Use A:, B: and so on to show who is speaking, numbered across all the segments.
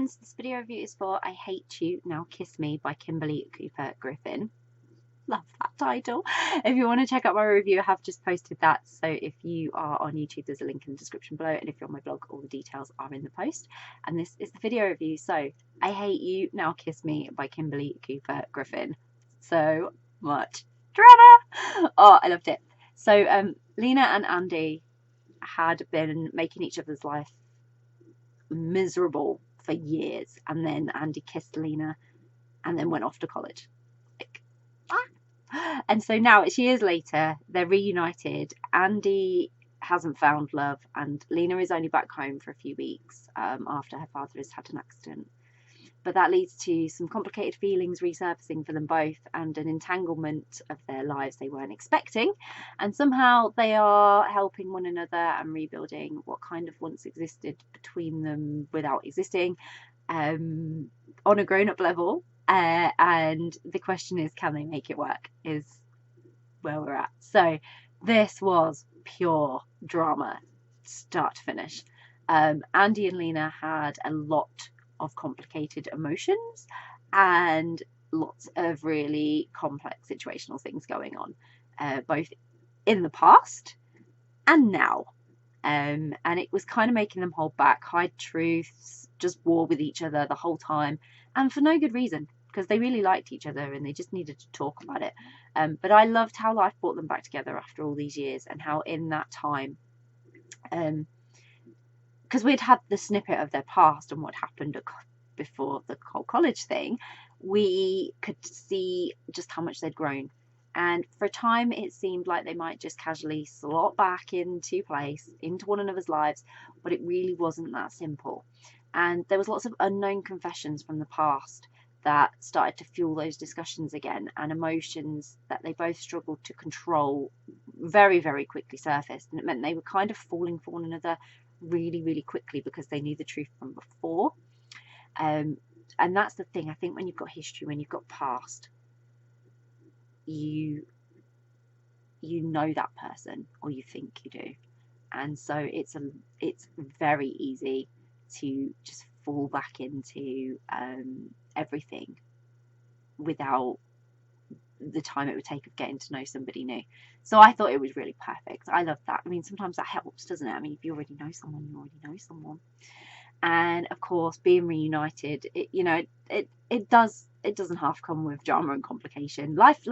A: everyone, so this video review is for I Hate You, Now Kiss Me by Kimberly Griffin. Love that title. If you want to check out my review, I have just posted that, so if you are on YouTube there's a link in the description below, and if you're on my blog all the details are in the post. And this is the video review. So I Hate You, Now Kiss Me by Kimberly Griffin. So much drama. Oh, I loved it. So Lena and Andy had been making each other's life miserable for years, and then Andy kissed Lena and then went off to college. And so now it's years later, they're reunited. Andy hasn't found love and Lena is only back home for a few weeks after her father has had an accident. But that leads to some complicated feelings resurfacing for them both and an entanglement of their lives they weren't expecting. And somehow they are helping one another and rebuilding what kind of once existed between them without existing on a grown-up level. And the question is, can they make it work, is where we're at. So this was pure drama, start to finish. Andy and Lena had a lot of complicated emotions and lots of really complex situational things going on, both in the past and now. And it was kind of making them hold back, hide truths, just war with each other the whole time, and for no good reason, because they really liked each other and they just needed to talk about it. But I loved how life brought them back together after all these years, and how in that time, because we'd had the snippet of their past and what happened before the whole college thing, we could see just how much they'd grown. And for a time it seemed like they might just casually slot back into place, into one another's lives, but it really wasn't that simple. And there was lots of unknown confessions from the past that started to fuel those discussions again, and emotions that they both struggled to control very, very quickly surfaced. And it meant they were kind of falling for one another really, really quickly because they knew the truth from before. And that's the thing, I think when you've got history, when you've got past, you know that person, or you think you do. And so it's very easy to just fall back into everything without the time it would take of getting to know somebody new. So I thought it was really perfect. I love that. I mean, sometimes that helps, doesn't it? I mean, if you already know someone, you already know someone. And of course, being reunited, it doesn't half come with drama and complication. Life's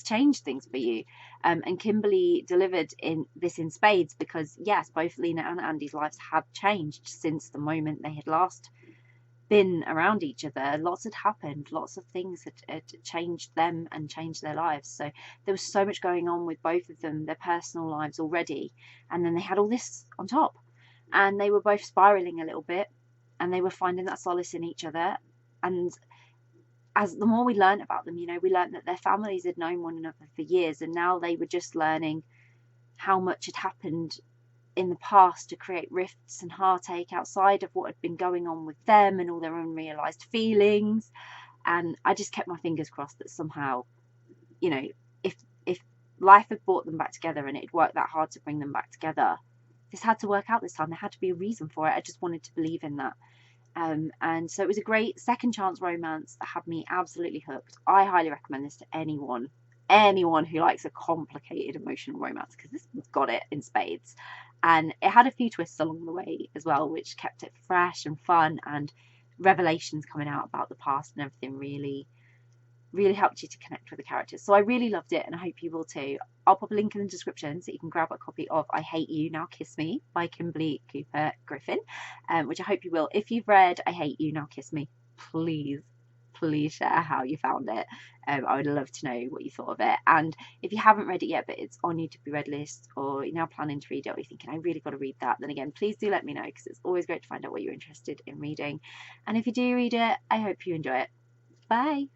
A: changed things for you, and Kimberly delivered in spades, because yes, both Lena and Andy's lives had changed since the moment they had last been around each other. Lots had happened, lots of things had changed them and changed their lives. So there was so much going on with both of them, their personal lives already, and then they had all this on top, and they were both spiraling a little bit, and they were finding that solace in each other. And as the more we learned about them, we learned that their families had known one another for years, and now they were just learning how much had happened in the past to create rifts and heartache outside of what had been going on with them and all their unrealized feelings. And I just kept my fingers crossed that somehow, if life had brought them back together and it had worked that hard to bring them back together, this had to work out this time. There had to be a reason for it. I just wanted to believe in that. And so it was a great second chance romance that had me absolutely hooked. I highly recommend this to anyone who likes a complicated emotional romance, because this one's got it in spades. And it had a few twists along the way as well, which kept it fresh and fun, and revelations coming out about the past and everything really, really helped you to connect with the characters. So I really loved it, and I hope you will too. I'll pop a link in the description so you can grab a copy of I Hate You, Now Kiss Me by Kimberly Griffin, which I hope you will. If you've read I Hate You, Now Kiss Me, please share how you found it. I would love to know what you thought of it. And if you haven't read it yet, but it's on your to be read list, or you're now planning to read it, or you're thinking I really got to read that, then again, please do let me know, because it's always great to find out what you're interested in reading. And if you do read it, I hope you enjoy it. Bye.